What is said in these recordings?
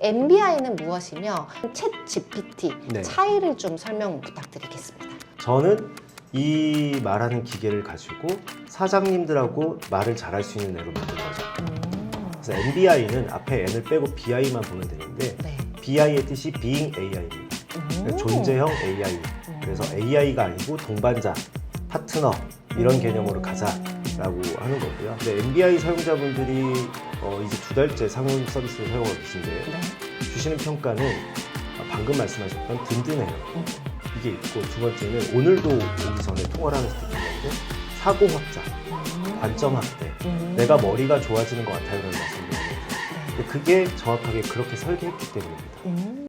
MBI는 무엇이며 챗 GPT 네. 차이를 좀 설명 부탁드리겠습니다. 저는 이 말하는 기계를 가지고 사장님들하고 말을 잘할 수 있는 애로 만든 거죠. 그래서 MBI는 앞에 N을 빼고 BI만 보면 되는데 네. BI의 뜻이 Being AI입니다. 그러니까 존재형 AI. 그래서 AI가 아니고 동반자, 파트너 이런 개념으로 가자라고 하는 거고요. 근데 MBI 사용자분들이 이제 2달째 상용 서비스를 사용하고 계신데요. 네. 주시는 평가는 방금 말씀하셨던 든든해요. 이게 있고, 두 번째는 오늘도 오기 전에 통화를 하면서 듣는 건데 사고 확장, 관점 확대, 내가 머리가 좋아지는 것 같아요 라는 말씀을 드리면서 근데 그게 정확하게 그렇게 설계했기 때문입니다.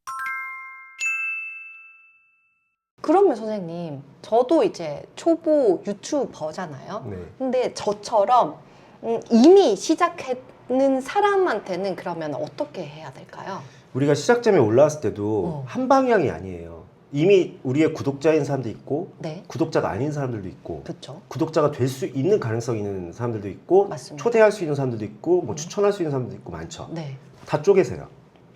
그러면 선생님, 저도 이제 초보 유튜버잖아요. 네. 근데 저처럼 이미 시작했는 사람한테는 그러면 어떻게 해야 될까요? 우리가 시작점에 올라왔을 때도 한 방향이 아니에요. 이미 우리의 구독자인 사람도 있고 네. 구독자가 아닌 사람들도 있고 그렇죠. 구독자가 될 수 있는 가능성이 있는 사람들도 있고 맞습니다. 초대할 수 있는 사람들도 있고 뭐 추천할 수 있는 사람들도 있고 많죠. 네. 다 쪼개세요.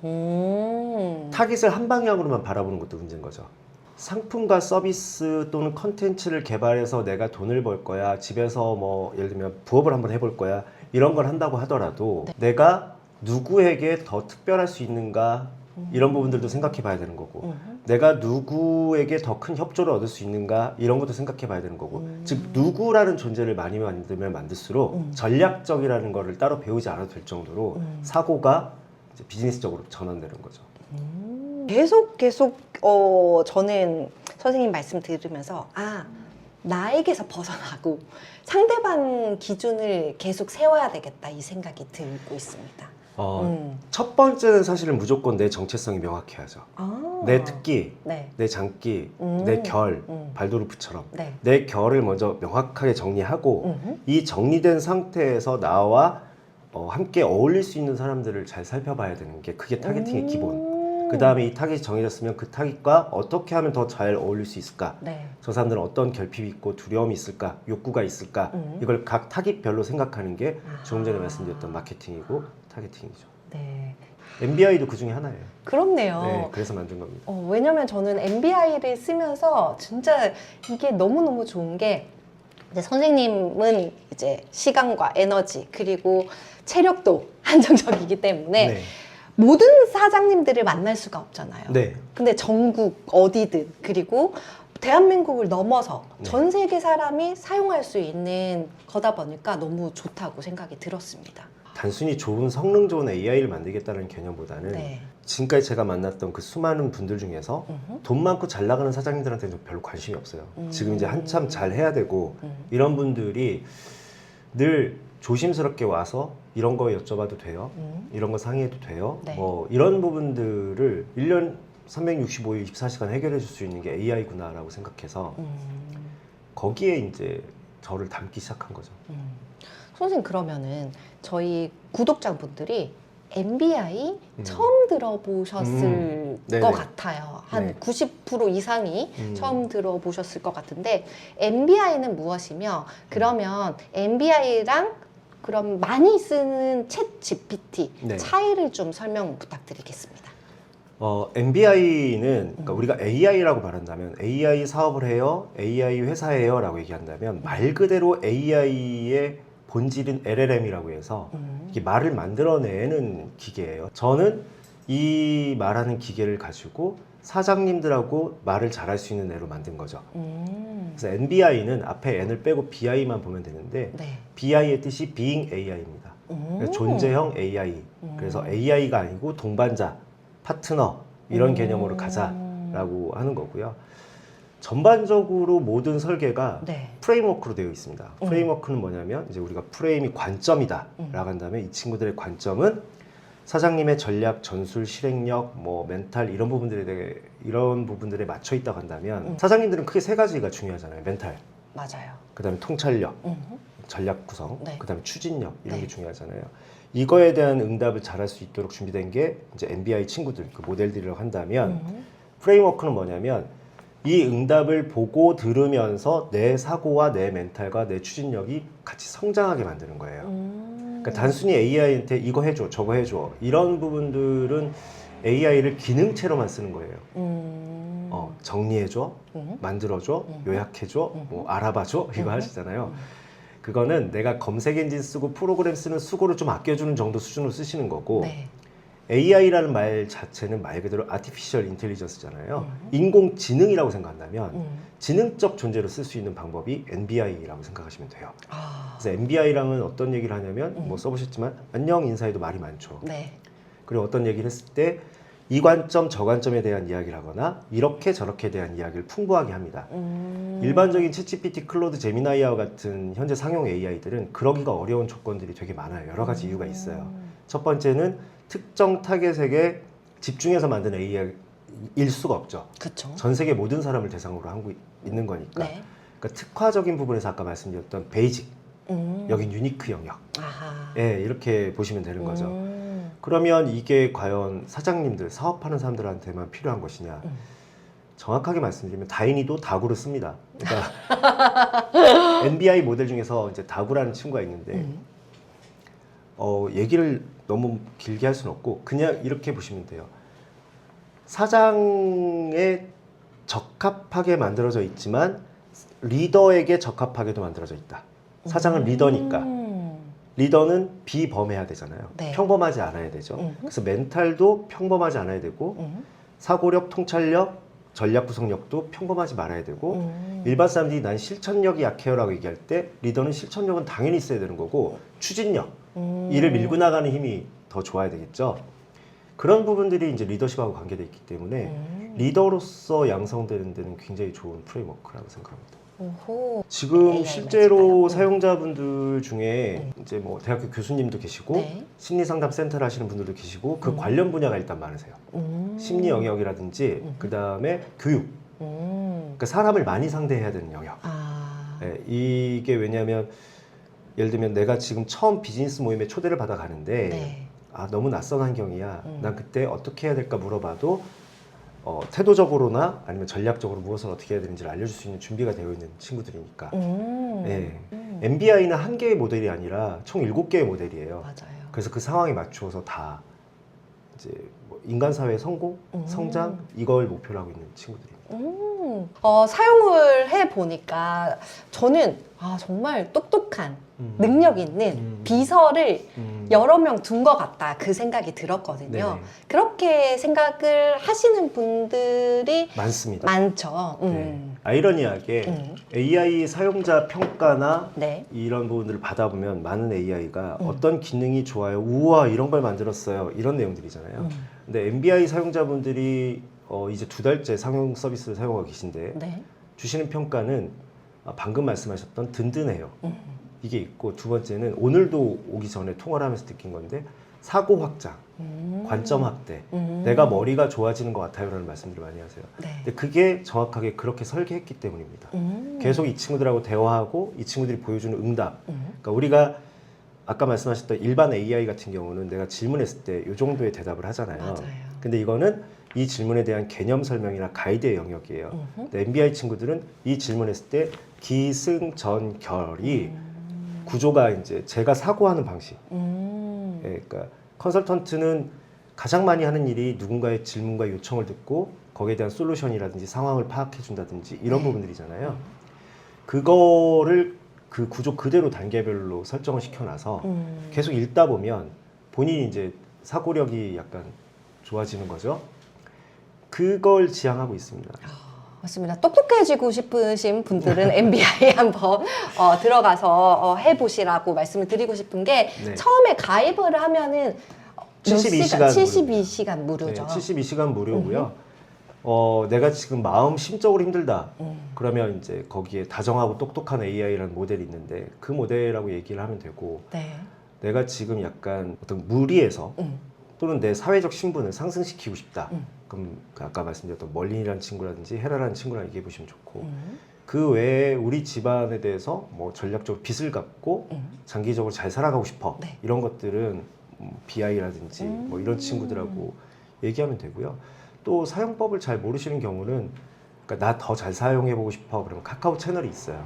음. 타깃을 한 방향으로만 바라보는 것도 문제인 거죠. 상품과 서비스 또는 컨텐츠를 개발해서 내가 돈을 벌 거야, 집에서 뭐 예를 들면 부업을 한번 해볼 거야, 이런 걸 한다고 하더라도 내가 누구에게 더 특별할 수 있는가, 이런 부분들도 생각해 봐야 되는 거고, 내가 누구에게 더 큰 협조를 얻을 수 있는가, 이런 것도 생각해 봐야 되는 거고, 즉 누구라는 존재를 많이 만들면 만들수록 전략적이라는 거를 따로 배우지 않아도 될 정도로 사고가 이제 비즈니스적으로 전환되는 거죠. 계속 저는 선생님 말씀 들으면서 나에게서 벗어나고 상대방 기준을 계속 세워야 되겠다 이 생각이 들고 있습니다. 첫 번째는 사실은 무조건 내 정체성이 명확해야죠. 내 특기, 네. 내 장기, 내 결, 발도르프처럼 네. 내 결을 먼저 명확하게 정리하고 이 정리된 상태에서 나와 함께 어울릴 수 있는 사람들을 잘 살펴봐야 되는 게 그게 타겟팅의 기본. 그 다음에 이 타겟이 정해졌으면 그 타겟과 어떻게 하면 더 잘 어울릴 수 있을까? 네. 저 사람들은 어떤 결핍이 있고 두려움이 있을까? 욕구가 있을까? 이걸 각 타깃별로 생각하는 게 조금 전에 말씀드렸던 마케팅이고 타겟팅이죠. 네. MBI도 그 중에 하나예요. 그렇네요. 네, 그래서 만든 겁니다. 왜냐면 저는 MBI를 쓰면서 진짜 이게 너무너무 좋은 게 이제 선생님은 이제 시간과 에너지 그리고 체력도 한정적이기 때문에 네. 모든 사장님들을 만날 수가 없잖아요. 네. 근데 전국 어디든 그리고 대한민국을 넘어서 네. 전 세계 사람이 사용할 수 있는 거다 보니까 너무 좋다고 생각이 들었습니다. 단순히 좋은 성능 좋은 AI를 만들겠다는 개념보다는 네. 지금까지 제가 만났던 그 수많은 분들 중에서 돈 많고 잘 나가는 사장님들한테는 별로 관심이 없어요. 지금 이제 한참 잘 해야 되고 이런 분들이 늘 조심스럽게 와서 이런 거 여쭤봐도 돼요? 이런 거 상의해도 돼요? 네. 뭐 이런 부분들을 1년 365일 24시간 해결해 줄 수 있는 게 AI구나라고 생각해서 거기에 이제 저를 담기 시작한 거죠. 선생님 그러면은 저희 구독자분들이 MBI 처음 들어보셨을 네네. 것 같아요. 한 네. 90% 이상이 처음 들어보셨을 것 같은데 MBI는 무엇이며 그러면 MBI랑 그럼 많이 쓰는 챗 GPT 네. 차이를 좀 설명 부탁드리겠습니다. MBI는 그러니까 우리가 AI라고 말한다면 AI 사업을 해요, AI 회사예요 라고 얘기한다면 말 그대로 AI의 본질인 LLM이라고 해서 이게 말을 만들어내는 기계예요. 저는 이 말하는 기계를 가지고 사장님들하고 말을 잘할 수 있는 애로 만든 거죠. 그래서 MBI는 앞에 N을 빼고 BI만 보면 되는데 네. BI의 뜻이 Being AI입니다. 그래서 존재형 AI. 그래서 AI가 아니고 동반자, 파트너 이런 개념으로 가자라고 하는 거고요. 전반적으로 모든 설계가 네. 프레임워크로 되어 있습니다. 프레임워크는 뭐냐면 이제 우리가 프레임이 관점이다 라고 한다면 이 친구들의 관점은 사장님의 전략, 전술, 실행력, 뭐 멘탈 이런 부분들에 맞춰 있다고 한다면 사장님들은 크게 세 가지가 중요하잖아요. 멘탈, 맞아요. 그다음에 통찰력, 전략 구성, 네. 그다음에 추진력 이런 네. 게 중요하잖아요. 이거에 대한 응답을 잘할 수 있도록 준비된 게 이제 MBI 친구들 그 모델들이라고 한다면 프레임워크는 뭐냐면 이 응답을 보고 들으면서 내 사고와 내 멘탈과 내 추진력이 같이 성장하게 만드는 거예요. 그러니까 단순히 AI한테 이거 해줘, 저거 해줘 이런 부분들은 AI를 기능체로만 쓰는 거예요. 음. 정리해줘, 만들어줘, 요약해줘, 뭐 알아봐줘 이거 하시잖아요. 그거는 내가 검색 엔진 쓰고 프로그램 쓰는 수고를 좀 아껴주는 정도 수준으로 쓰시는 거고 네. AI라는 말 자체는 말 그대로 아티피셜 인텔리전스잖아요. 인공지능이라고 생각한다면 지능적 존재로 쓸 수 있는 방법이 NBI라고 생각하시면 돼요. 아. 그래서 NBI랑은 어떤 얘기를 하냐면 뭐 써보셨지만 안녕 인사에도 말이 많죠. 네. 그리고 어떤 얘기를 했을 때 이 관점 저 관점에 대한 이야기를 하거나 이렇게 저렇게 대한 이야기를 풍부하게 합니다. 일반적인 챗GPT, 클로드, 제미나이와 같은 현재 상용 AI들은 그러기가 어려운 조건들이 되게 많아요. 여러 가지 이유가 있어요. 첫 번째는 특정 타겟에게 집중해서 만든 AI일 수가 없죠. 그쵸. 전 세계 모든 사람을 대상으로 하고 있는 거니까. 네. 그러니까 특화적인 부분에서 아까 말씀드렸던 베이직, 여긴 유니크 영역. 아하. 예, 이렇게 보시면 되는 거죠. 그러면 이게 과연 사장님들, 사업하는 사람들한테만 필요한 것이냐? 정확하게 말씀드리면 다인이도 다구를 씁니다. 그러니까 NBI 모델 중에서 이제 다구라는 친구가 있는데 얘기를 너무 길게 할 수는 없고 그냥 이렇게 보시면 돼요. 사장에 적합하게 만들어져 있지만 리더에게 적합하게도 만들어져 있다. 사장은 리더니까. 리더는 비범해야 되잖아요. 네. 평범하지 않아야 되죠. 그래서 멘탈도 평범하지 않아야 되고 사고력, 통찰력, 전략 구성력도 평범하지 말아야 되고 일반 사람들이 난 실천력이 약해요라고 얘기할 때 리더는 실천력은 당연히 있어야 되는 거고 추진력, 이를 밀고 나가는 힘이 더 좋아야 되겠죠. 그런 부분들이 이제 리더십하고 관계되어 있기 때문에 리더로서 양성되는 데는 굉장히 좋은 프레임워크라고 생각합니다. 오호. 지금 AI 실제로 맞을까요? 사용자분들 중에 이제 뭐 대학교 교수님도 계시고 네. 심리상담 센터를 하시는 분들도 계시고 그 관련 분야가 일단 많으세요. 심리 영역이라든지 그 다음에 교육. 그러니까 사람을 많이 상대해야 되는 영역. 아. 네, 이게 왜냐하면 예를 들면 내가 지금 처음 비즈니스 모임에 초대를 받아 가는데 네. 아 너무 낯선 환경이야. 난 그때 어떻게 해야 될까 물어봐도 태도적으로나 아니면 전략적으로 무엇을 어떻게 해야 되는지를 알려줄 수 있는 준비가 되어 있는 친구들이니까. 예. MBI는 한 개의 모델이 아니라 총 7개의 모델이에요. 맞아요. 그래서 그 상황에 맞추어서 다 이제 뭐 인간 사회의 성공, 성장 이걸 목표로 하고 있는 친구들입니다. 사용을 해 보니까 저는 정말 똑똑한 능력 있는 비서를 여러 명 둔 것 같다 그 생각이 들었거든요. 네네. 그렇게 생각을 하시는 분들이 많습니다. 많죠. 네. 아이러니하게 AI 사용자 평가나 네. 이런 부분들을 받아보면 많은 AI가 어떤 기능이 좋아요, 우와 이런 걸 만들었어요 이런 내용들이잖아요. 근데 MBI 사용자분들이 이제 2달째 상용 서비스를 사용하고 계신데 네. 주시는 평가는 방금 말씀하셨던 든든해요. 이게 있고 두 번째는 오늘도 오기 전에 통화를 하면서 느낀 건데 사고 확장, 관점 확대, 내가 머리가 좋아지는 것 같아요 라는 말씀들을 많이 하세요. 네. 근데 그게 정확하게 그렇게 설계했기 때문입니다. 계속 이 친구들하고 대화하고 이 친구들이 보여주는 응답. 그러니까 우리가 아까 말씀하셨던 일반 AI 같은 경우는 내가 질문했을 때 이 정도의 대답을 하잖아요. 맞아요. 근데 이거는 이 질문에 대한 개념 설명이나 가이드의 영역이에요. 근데 MBI 친구들은 이 질문했을 때 기승전결이 구조가 이제 제가 사고하는 방식. 예, 그러니까 컨설턴트는 가장 많이 하는 일이 누군가의 질문과 요청을 듣고 거기에 대한 솔루션이라든지 상황을 파악해 준다든지 이런 부분들이잖아요. 그거를 그 구조 그대로 단계별로 설정을 시켜놔서 계속 읽다 보면 본인이 이제 사고력이 약간 좋아지는 거죠. 그걸 지향하고 있습니다. 맞습니다. 똑똑해지고 싶으신 분들은 MBI 한번 들어가서 해보시라고 말씀을 드리고 싶은 게 네. 처음에 가입을 하면은 72시간 72시간 무료죠. 네, 72시간 무료고요. 내가 지금 마음 심적으로 힘들다. 그러면 이제 거기에 다정하고 똑똑한 AI라는 모델이 있는데 그 모델이라고 얘기를 하면 되고 네. 내가 지금 약간 어떤 무리해서 또는 내 사회적 신분을 상승시키고 싶다. 그럼 그 아까 말씀드렸던 멀린이라는 친구라든지 헤라라는 친구랑 얘기해 보시면 좋고 그 외에 우리 집안에 대해서 뭐 전략적으로 빚을 갚고 장기적으로 잘 살아가고 싶어. 네. 이런 것들은 BI라든지 뭐 이런 친구들하고 얘기하면 되고요. 또 사용법을 잘 모르시는 경우는 그러니까 나 더 잘 사용해보고 싶어. 그러면 카카오 채널이 있어요.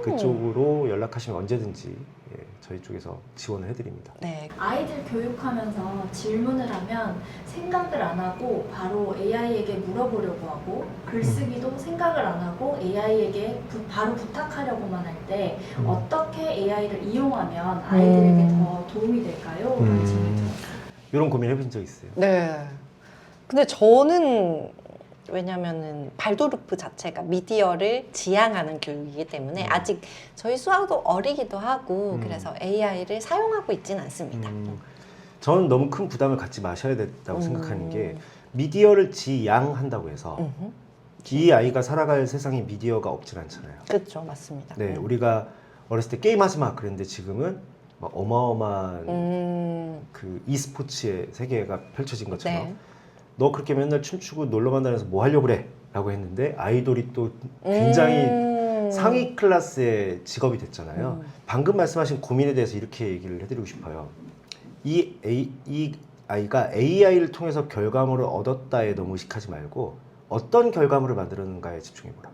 그쪽으로 연락하시면 언제든지 예, 저희 쪽에서 지원을 해드립니다. 네. 아이들 교육하면서 질문을 하면 생각을 안 하고 바로 AI에게 물어보려고 하고 글쓰기도 생각을 안 하고 AI에게 바로 부탁하려고만 할 때 어떻게 AI를 이용하면 아이들에게 더 도움이 될까요? 라는 질문이 들었어요. 이런 고민 해본 적 있어요? 네. 근데 저는 왜냐면은 발도르프 자체가 미디어를 지향하는 교육이기 때문에 아직 저희 수아도 어리기도 하고 그래서 AI를 사용하고 있진 않습니다. 저는 너무 큰 부담을 갖지 마셔야 된다고 생각하는 게 미디어를 지양한다고 해서 이 아이가 살아갈 세상에 미디어가 없진 않잖아요. 그렇죠, 맞습니다. 네, 우리가 어렸을 때 게임하지 마 그랬는데 지금은 막 어마어마한 그 e스포츠의 세계가 펼쳐진 것처럼 네. 너 그렇게 맨날 춤추고 놀러만 다녀서 뭐 하려고 그래? 라고 했는데 아이돌이 또 굉장히 상위 클래스의 직업이 됐잖아요. 방금 말씀하신 고민에 대해서 이렇게 얘기를 해드리고 싶어요. 이 아이가 AI를 통해서 결과물을 얻었다에 너무 의식하지 말고 어떤 결과물을 만들었는가에 집중해보라.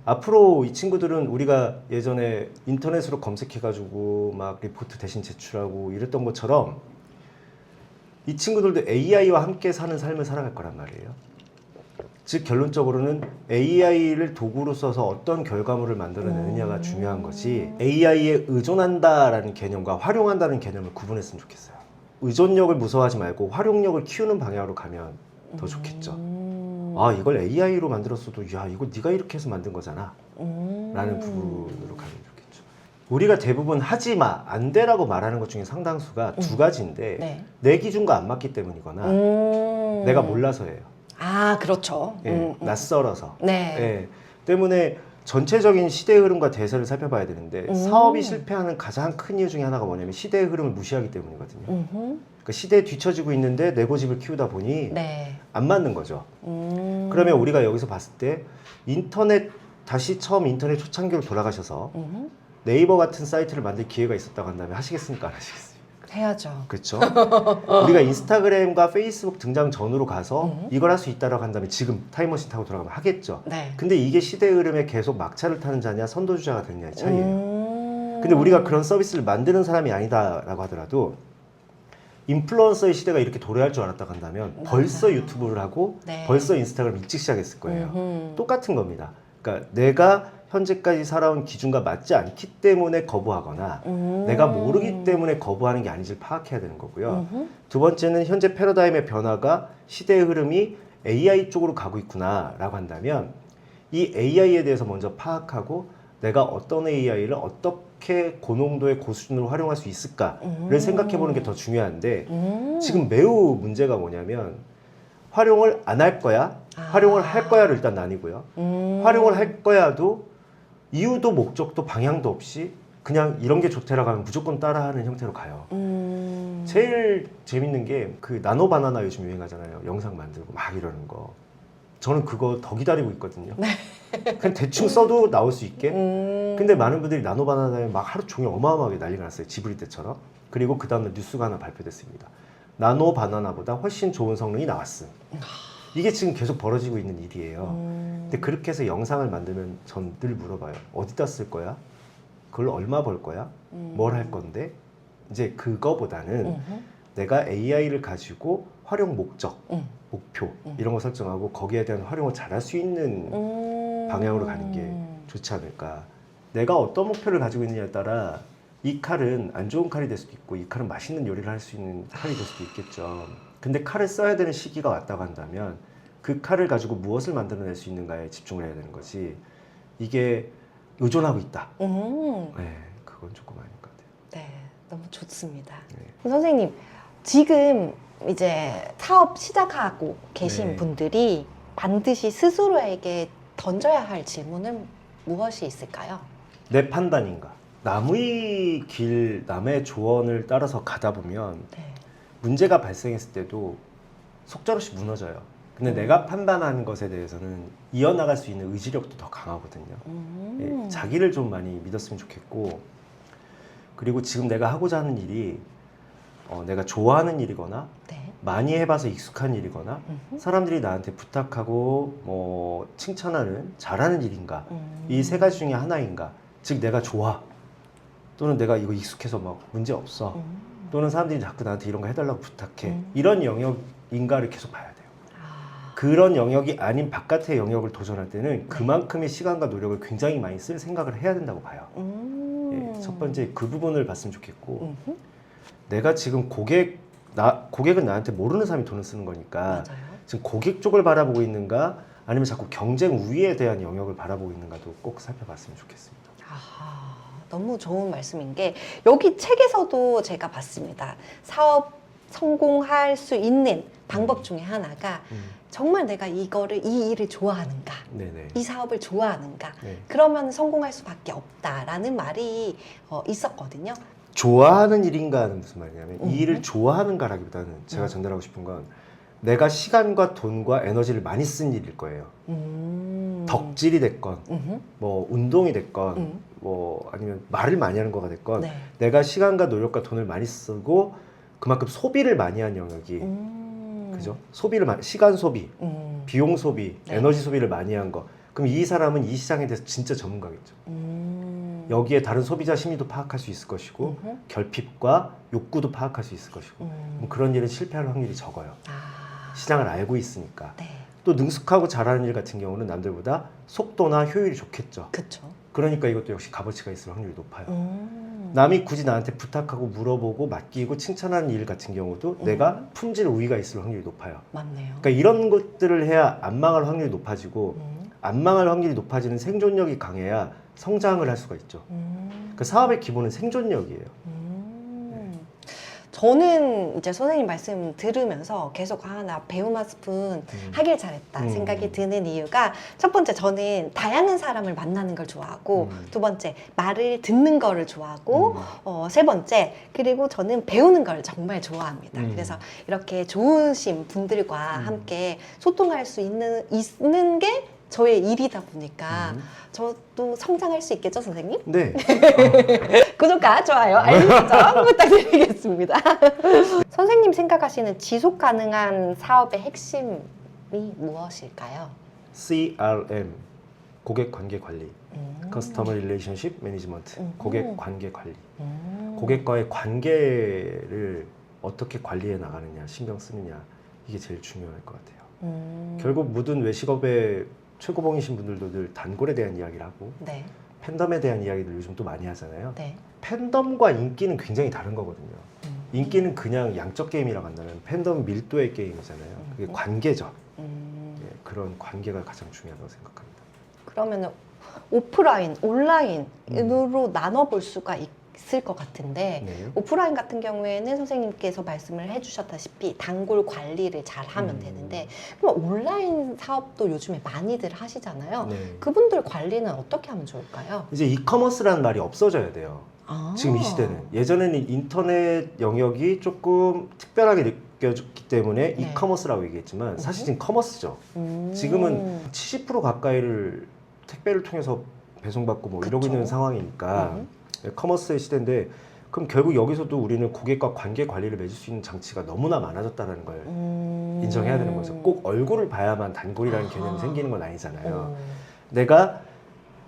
앞으로 이 친구들은 우리가 예전에 인터넷으로 검색해가지고 막 리포트 대신 제출하고 이랬던 것처럼 이 친구들도 AI와 함께 사는 삶을 살아갈 거란 말이에요. 즉 결론적으로는 AI를 도구로 써서 어떤 결과물을 만들어내느냐가 중요한 거지 AI에 의존한다라는 개념과 활용한다는 개념을 구분했으면 좋겠어요. 의존력을 무서워하지 말고 활용력을 키우는 방향으로 가면 더 좋겠죠. 아 이걸 AI로 만들었어도 야 이거 네가 이렇게 해서 만든 거잖아 라는 부분으로 가면 좋겠죠. 우리가 대부분 하지마 안 돼라고 말하는 것 중에 상당수가 두 가지인데 네. 내 기준과 안 맞기 때문이거나 내가 몰라서예요. 아, 그렇죠. 예, 낯설어서. 네. 예, 때문에 전체적인 시대의 흐름과 대세를 살펴봐야 되는데 사업이 실패하는 가장 큰 이유 중에 하나가 뭐냐면 시대의 흐름을 무시하기 때문이거든요. 그러니까 시대에 뒤처지고 있는데 내 고집을 키우다 보니 네. 안 맞는 거죠. 그러면 우리가 여기서 봤을 때 인터넷 다시 처음 인터넷 초창기로 돌아가셔서 네이버 같은 사이트를 만들 기회가 있었다고 한다면 하시겠습니까? 안 하시겠습니까? 해야죠. 그렇죠. 우리가 인스타그램과 페이스북 등장 전으로 가서 이걸 할 수 있다라고 한다면 지금 타임머신 타고 돌아가면 하겠죠. 네. 근데 이게 시대의 흐름에 계속 막차를 타는 자냐 선도주자가 되느냐의 차이예요. 근데 우리가 그런 서비스를 만드는 사람이 아니다라고 하더라도 인플루언서의 시대가 이렇게 도래할 줄 알았다고 한다면 벌써 유튜브를 하고 네. 벌써 인스타그램을 일찍 시작했을 거예요. 똑같은 겁니다. 그러니까 내가 현재까지 살아온 기준과 맞지 않기 때문에 거부하거나 내가 모르기 때문에 거부하는 게 아닌지를 파악해야 되는 거고요. 두 번째는 현재 패러다임의 변화가 시대의 흐름이 AI 쪽으로 가고 있구나 라고 한다면 이 AI에 대해서 먼저 파악하고 내가 어떤 AI를 어떻게 고농도의 고수준으로 활용할 수 있을까를 생각해 보는 게 더 중요한데 지금 매우 문제가 뭐냐면 활용을 안 할 거야, 활용을 할 거야를 일단 나뉘고요. 활용을 할 거야도 이유도 목적도 방향도 없이 그냥 이런 게 좋다라고 하면 무조건 따라하는 형태로 가요. 제일 재밌는 게 그 나노 바나나 요즘 유행하잖아요. 영상 만들고 막 이러는 거. 저는 그거 더 기다리고 있거든요. 그냥 대충 써도 나올 수 있게. 근데 많은 분들이 나노 바나나에 막 하루 종일 어마어마하게 난리가 났어요. 지브리 때처럼. 그리고 그 다음날 뉴스가 하나 발표됐습니다. 나노 바나나보다 훨씬 좋은 성능이 나왔음. 이게 지금 계속 벌어지고 있는 일이에요. 근데 그렇게 해서 영상을 만들면 전 늘 물어봐요. 어디다 쓸 거야? 그걸 얼마 벌 거야? 뭘 할 건데? 이제 그거보다는 내가 AI를 가지고 활용 목적, 목표 이런 거 설정하고 거기에 대한 활용을 잘할 수 있는 방향으로 가는 게 좋지 않을까. 내가 어떤 목표를 가지고 있느냐에 따라 이 칼은 안 좋은 칼이 될 수도 있고 이 칼은 맛있는 요리를 할 수 있는 칼이 될 수도 있겠죠. 근데 칼을 써야 되는 시기가 왔다고 한다면 그 칼을 가지고 무엇을 만들어낼 수 있는가에 집중을 해야 되는 거지. 이게 의존하고 있다. 네, 그건 조금 아닌 것 같아요. 네, 너무 좋습니다. 네. 선생님, 지금 이제 사업 시작하고 계신 네. 분들이 반드시 스스로에게 던져야 할 질문은 무엇이 있을까요? 내 판단인가? 남의 길, 남의 조언을 따라서 가다 보면 네. 문제가 발생했을 때도 속절없이 무너져요. 근데 내가 판단하는 것에 대해서는 이어나갈 수 있는 의지력도 더 강하거든요. 예, 자기를 좀 많이 믿었으면 좋겠고, 그리고 지금 내가 하고자 하는 일이 내가 좋아하는 일이거나 네. 많이 해봐서 익숙한 일이거나 사람들이 나한테 부탁하고 뭐 칭찬하는 잘하는 일인가 이 세 가지 중에 하나인가 즉 내가 좋아 또는 내가 이거 익숙해서 막 문제 없어 또는 사람들이 자꾸 나한테 이런 거 해달라고 부탁해 이런 영역인가를 계속 봐야 돼요. 그런 영역이 아닌 바깥의 영역을 도전할 때는 그만큼의 시간과 노력을 굉장히 많이 쓸 생각을 해야 된다고 봐요. 예, 첫 번째 그 부분을 봤으면 좋겠고 내가 지금 고객은 나한테 모르는 사람이 돈을 쓰는 거니까 맞아요. 지금 고객 쪽을 바라보고 있는가 아니면 자꾸 경쟁 우위에 대한 영역을 바라보고 있는가도 꼭 살펴봤으면 좋겠습니다. 아하, 너무 좋은 말씀인 게 여기 책에서도 제가 봤습니다. 사업 성공할 수 있는 방법 중에 하나가 정말 내가 이 일을 좋아하는가 네네. 이 사업을 좋아하는가 네. 그러면 성공할 수밖에 없다라는 말이 있었거든요. 좋아하는 일인가는 무슨 말이냐면 이 일을 좋아하는가라기보다는 제가 전달하고 싶은 건 내가 시간과 돈과 에너지를 많이 쓴 일일 거예요. 덕질이 됐건 뭐 운동이 됐건 뭐 아니면 말을 많이 하는 거가 됐건 네. 내가 시간과 노력과 돈을 많이 쓰고 그만큼 소비를 많이 한 영역이 그죠? 시간 소비, 비용 소비, 네. 에너지 소비를 많이 한 거. 그럼 이 사람은 이 시장에 대해서 진짜 전문가겠죠. 여기에 다른 소비자 심리도 파악할 수 있을 것이고 결핍과 욕구도 파악할 수 있을 것이고 그럼 그런 일은 실패할 확률이 적어요. 아, 시장을 알고 있으니까. 네, 또 능숙하고 잘하는 일 같은 경우는 남들보다 속도나 효율이 좋겠죠. 그렇죠. 그러니까 이것도 역시 값어치가 있을 확률이 높아요. 남이 굳이 나한테 부탁하고 물어보고 맡기고 칭찬하는 일 같은 경우도 내가 품질 우위가 있을 확률이 높아요. 맞네요. 그러니까 이런 것들을 해야 안 망할 확률이 높아지고 안 망할 확률이 높아지는 생존력이 강해야 성장을 할 수가 있죠. 그러니까 사업의 기본은 생존력이에요. 저는 이제 선생님 말씀 들으면서 계속 나 배움 한 스푼 하길 잘했다 생각이 드는 이유가 첫 번째 저는 다양한 사람을 만나는 걸 좋아하고 두 번째 말을 듣는 거를 좋아하고 세 번째 그리고 저는 배우는 걸 정말 좋아합니다. 그래서 이렇게 좋으신 분들과 함께 소통할 수 있는 게 저의 일이다 보니까 저도 성장할 수 있겠죠, 선생님? 네. 구독과 좋아요, 알림 설정 부탁드리겠습니다. 선생님 생각하시는 지속 가능한 사업의 핵심이 무엇일까요? CRM, 고객 관계 관리, Customer Relationship Management, 고객 관계 관리. 고객과의 관계를 어떻게 관리해 나가느냐, 신경 쓰느냐, 이게 제일 중요할 것 같아요. 결국 모든 외식업의 최고봉이신 분들도 늘 단골에 대한 이야기를 하고 네, 팬덤에 대한 이야기들 요즘 또 많이 하잖아요. 네. 팬덤과 인기는 굉장히 다른 거거든요. 인기는 그냥 양적 게임이라고 한다면 팬덤 밀도의 게임이잖아요. 그게 관계죠. 예, 그런 관계가 가장 중요하다고 생각합니다. 그러면 오프라인, 온라인으로 나눠볼 수가 있을 것 같은데 네. 오프라인 같은 경우에는 선생님께서 말씀을 해주셨다시피 단골 관리를 잘 하면 되는데 그럼 온라인 사업도 요즘에 많이들 하시잖아요. 네. 그분들 관리는 어떻게 하면 좋을까요? 이제 이커머스라는 말이 없어져야 돼요. 아. 지금 이 시대는. 예전에는 인터넷 영역이 조금 특별하게 느껴졌기 때문에 네. 이커머스라고 얘기했지만 사실 지금 커머스죠. 지금은 70% 가까이를 택배를 통해서 배송받고 뭐 이러고 그쵸. 있는 상황이니까 커머스의 시대인데 그럼 결국 여기서도 우리는 고객과 관계 관리를 맺을 수 있는 장치가 너무나 많아졌다는 걸 인정해야 되는 거죠. 꼭 얼굴을 봐야만 단골이라는 개념이 생기는 건 아니잖아요. 내가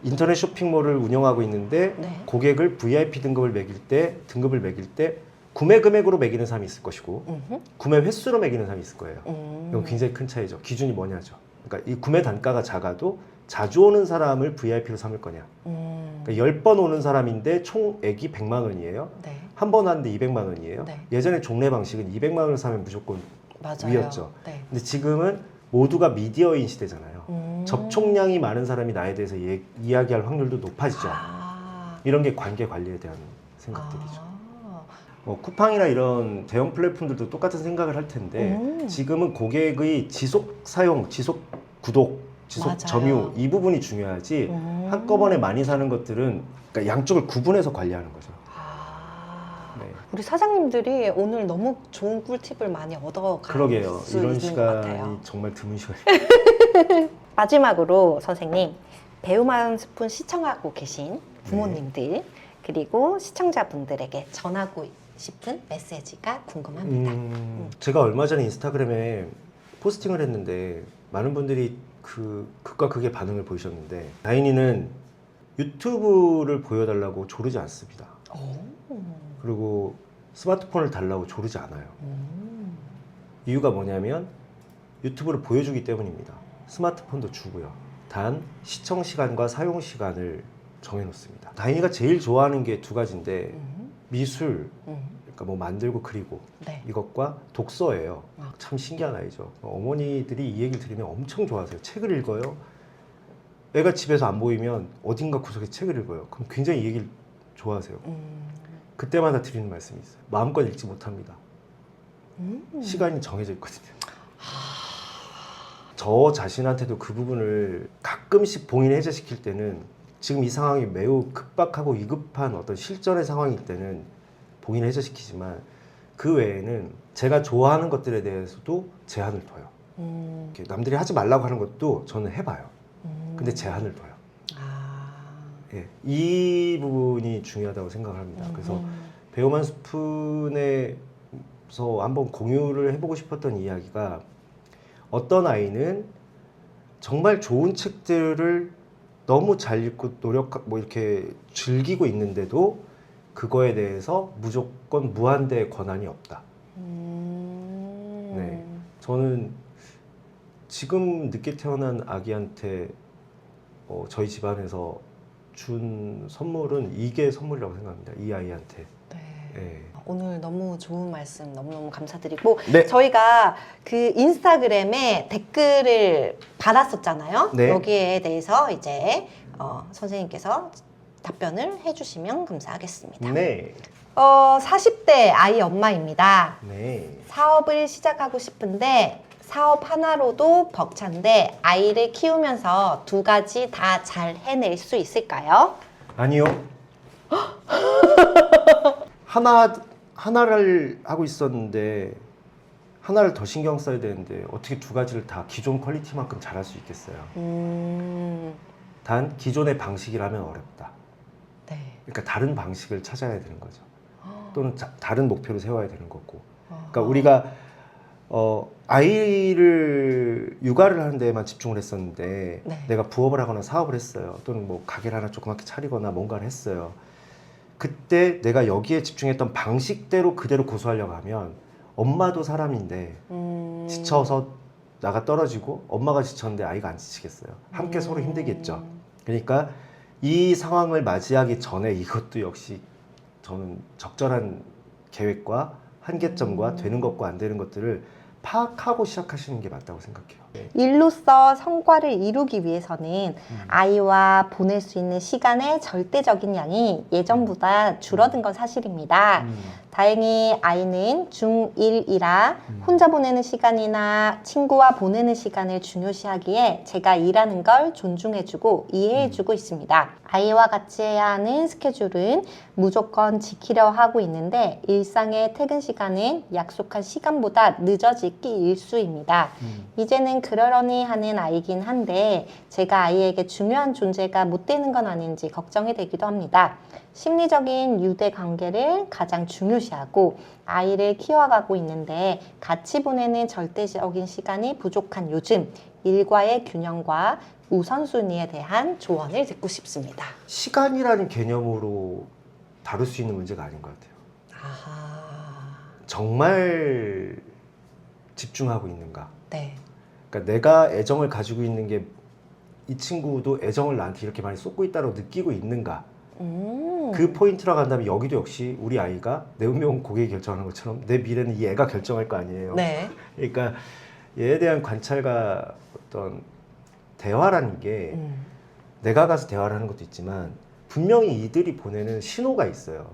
인터넷 쇼핑몰을 운영하고 있는데 네. 고객을 VIP 등급을 매길 때 구매 금액으로 매기는 사람이 있을 것이고 구매 횟수로 매기는 사람이 있을 거예요. 이건 굉장히 큰 차이죠. 기준이 뭐냐죠. 그러니까 이 구매 단가가 작아도 자주 오는 사람을 VIP로 삼을 거냐. 그러니까 10번 오는 사람인데 총액이 100만 원이에요. 네. 한 번 하는데 200만 원이에요. 네. 예전에 종래 방식은 200만 원을 사면 무조건 맞아요. 위였죠. 네. 근데 지금은 모두가 미디어인 시대잖아요. 접촉량이 많은 사람이 나에 대해서 이야기할 확률도 높아지죠. 이런 게 관계 관리에 대한 생각들이죠. 뭐 쿠팡이나 이런 대형 플랫폼들도 똑같은 생각을 할 텐데 지금은 고객의 지속 사용, 지속 구독, 지속 맞아요. 점유 이 부분이 중요하지 한꺼번에 많이 사는 것들은 그러니까 양쪽을 구분해서 관리하는 거죠. 네. 우리 사장님들이 오늘 너무 좋은 꿀팁을 많이 얻어갈 그러게요. 수 이런 있는 것 같아요. 시간이 정말 드문 시간이에요. 마지막으로 선생님 배움 한 스푼 시청하고 계신 부모님들 그리고 시청자분들에게 전하고 싶은 메시지가 궁금합니다. 제가 얼마 전에 인스타그램에 포스팅을 했는데 많은 분들이 극과 극의 반응을 보이셨는데, 다인이는 유튜브를 보여달라고 조르지 않습니다. 그리고 스마트폰을 달라고 조르지 않아요. 이유가 뭐냐면 유튜브를 보여주기 때문입니다. 스마트폰도 주고요. 단 시청 시간과 사용 시간을 정해놓습니다. 다인이가 제일 좋아하는 게 두 가지인데, 미술, 그러니까 뭐 만들고 그리고, 네. 이것과 독서예요. 참 신기한 아이죠. 어머니들이 이 얘기를 들으면 엄청 좋아하세요. 책을 읽어요. 애가 집에서 안 보이면 어딘가 구석에 책을 읽어요. 그럼 굉장히 이 얘기를 좋아하세요. 그때마다 드리는 말씀이 있어요. 마음껏 읽지 못합니다. 시간이 정해져 있거든요. 저 자신한테도 그 부분을 가끔씩 봉인 해제시킬 때는, 지금 이 상황이 매우 급박하고 위급한 어떤 실전의 상황일 때는 봉인 해제시키지만, 그 외에는 제가 좋아하는 것들에 대해서도 제한을 둬요. 이렇게 남들이 하지 말라고 하는 것도 저는 해봐요. 근데 제한을 둬요. 예, 이 부분이 중요하다고 생각을 합니다. 그래서 배우만 스푼에서 한번 공유를 해보고 싶었던 이야기가, 어떤 아이는 정말 좋은 책들을 너무 잘 읽고 이렇게 즐기고 있는데도 그거에 대해서 무조건 무한대의 권한이 없다. 네, 저는 지금 늦게 태어난 아기한테 저희 집안에서 준 선물은 이게 선물이라고 생각합니다. 이 아이한테. 네. 오늘 너무 좋은 말씀 너무너무 감사드리고, 네. 저희가 그 인스타그램에 댓글을 받았었잖아요. 네. 여기에 대해서 이제 선생님께서 답변을 해주시면 감사하겠습니다. 네. 40대 아이 엄마입니다. 네. 사업을 시작하고 싶은데 사업 하나로도 벅찬데 아이를 키우면서 두 가지 다 잘 해낼 수 있을까요? 아니요. 하나를 하고 있었는데 하나를 더 신경 써야 되는데 어떻게 두 가지를 다 기존 퀄리티만큼 잘할 수 있겠어요? 단 기존의 방식이라면 어렵다. 네. 그러니까 다른 방식을 찾아야 되는 거죠. 또는 다른 목표를 세워야 되는 거고. 그러니까 우리가 아이를 육아를 하는 데에만 집중을 했었는데, 네. 내가 부업을 하거나 사업을 했어요. 또는 뭐 가게를 하나 조그맣게 차리거나 뭔가를 했어요. 그때 내가 여기에 집중했던 방식대로 그대로 고수하려고 하면 엄마도 사람인데 지쳐서 나가 떨어지고, 엄마가 지쳤는데 아이가 안 지치겠어요. 함께 서로 힘들겠죠. 그러니까 이 상황을 맞이하기 전에 이것도 역시 저는 적절한 계획과 한계점과 되는 것과 안 되는 것들을 파악하고 시작하시는 게 맞다고 생각해요. 일로서 성과를 이루기 위해서는 아이와 보낼 수 있는 시간의 절대적인 양이 예전보다 줄어든 건 사실입니다. 다행히 아이는 중1이라 혼자 보내는 시간이나 친구와 보내는 시간을 중요시하기에 제가 일하는 걸 존중해주고 이해해주고 있습니다. 아이와 같이 해야 하는 스케줄은 무조건 지키려 하고 있는데, 일상의 퇴근 시간은 약속한 시간보다 늦어지기 일쑤입니다. 이제는 그러려니 하는 아이긴 한데 제가 아이에게 중요한 존재가 못 되는 건 아닌지 걱정이 되기도 합니다. 심리적인 유대 관계를 가장 중요시하고 아이를 키워가고 있는데 같이 보내는 절대적인 시간이 부족한 요즘, 일과의 균형과 우선순위에 대한 조언을 듣고 싶습니다. 시간이라는 개념으로 다룰 수 있는 문제가 아닌 것 같아요. 정말 집중하고 있는가? 네. 그러니까 내가 애정을 가지고 있는 게 이 친구도 애정을 나한테 이렇게 많이 쏟고 있다고 느끼고 있는가? 그 포인트로 간다면 여기도 역시 우리 아이가 내 운명 고객이 결정하는 것처럼 내 미래는 이 애가 결정할 거 아니에요. 네. 그러니까 얘에 대한 관찰과 어떤 대화라는 게 내가 가서 대화를 하는 것도 있지만 분명히 이들이 보내는 신호가 있어요.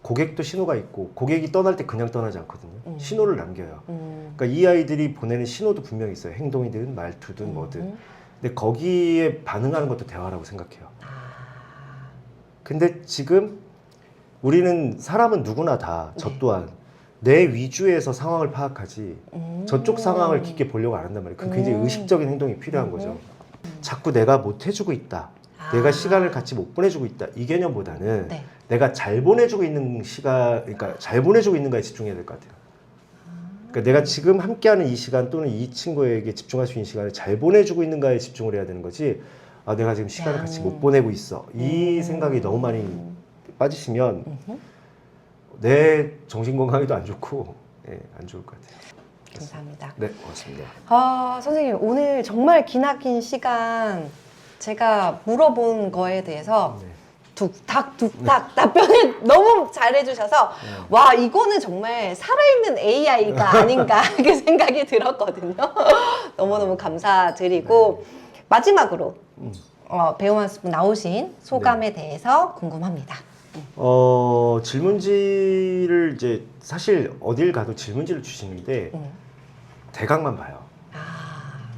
고객도 신호가 있고, 고객이 떠날 때 그냥 떠나지 않거든요. 신호를 남겨요. 그러니까 이 아이들이 보내는 신호도 분명히 있어요. 행동이든 말투든 뭐든. 근데 거기에 반응하는 것도 대화라고 생각해요. 근데 지금 우리는, 사람은 누구나 다, 저 또한 내 위주에서 상황을 파악하지 저쪽 상황을 깊게 보려고 안 한단 말이에요. 그 굉장히 의식적인 행동이 필요한 거죠. 자꾸 내가 못 해주고 있다. 내가 시간을 같이 못 보내주고 있다 이 개념보다는 네. 내가 잘 보내주고 있는 시간, 그러니까 잘 보내주고 있는가에 집중해야 될 것 같아요. 그러니까 내가 지금 함께하는 이 시간 또는 이 친구에게 집중할 수 있는 시간을 잘 보내주고 있는가에 집중을 해야 되는 거지. 아, 내가 지금 시간을 같이 못 보내고 있어. 이 생각이 너무 많이 빠지시면 내 정신 건강에도 안 좋고, 예, 안 좋을 것 같아요. 감사합니다. 네, 고맙습니다. 아, 선생님 오늘 정말 기나긴 시간 제가 물어본 거에 대해서 네. 툭탁 답변을 너무 잘해주셔서 와, 이거는 정말 살아있는 AI가 아닌가 그 생각이 들었거든요. 너무너무 감사드리고 마지막으로 배우 한 스푼 나오신 소감에 대해서 궁금합니다. 질문지를 이제 사실 어딜 가도 질문지를 주시는데 대강만 봐요.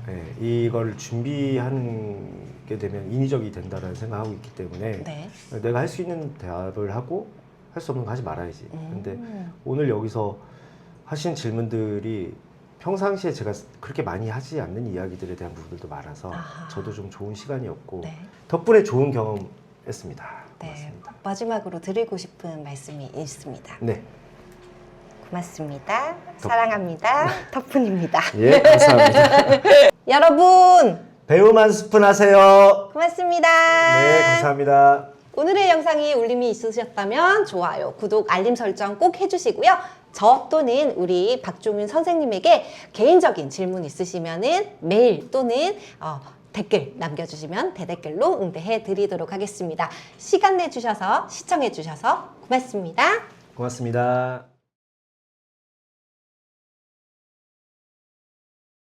네, 이걸 준비하게 되면 인위적이 된다는 생각하고 있기 때문에 네. 내가 할 수 있는 대답을 하고 할 수 없는 거 하지 말아야지. 근데 오늘 여기서 하신 질문들이 평상시에 제가 그렇게 많이 하지 않는 이야기들에 대한 부분들도 많아서 저도 좀 좋은 시간이었고 네. 덕분에 좋은 경험했습니다. 네. 고맙습니다. 마지막으로 드리고 싶은 말씀이 있습니다. 네. 고맙습니다. 사랑합니다. 덕분입니다. 예, 감사합니다. 여러분 배우만 스푼 하세요. 고맙습니다. 네, 감사합니다. 오늘의 영상이 울림이 있으셨다면 좋아요, 구독, 알림 설정 꼭 해주시고요. 저 또는 우리 박종윤 선생님에게 개인적인 질문 있으시면은 메일 또는 댓글 남겨주시면 대댓글로 응대해 드리도록 하겠습니다. 시간 내주셔서 시청해 주셔서 고맙습니다. 고맙습니다.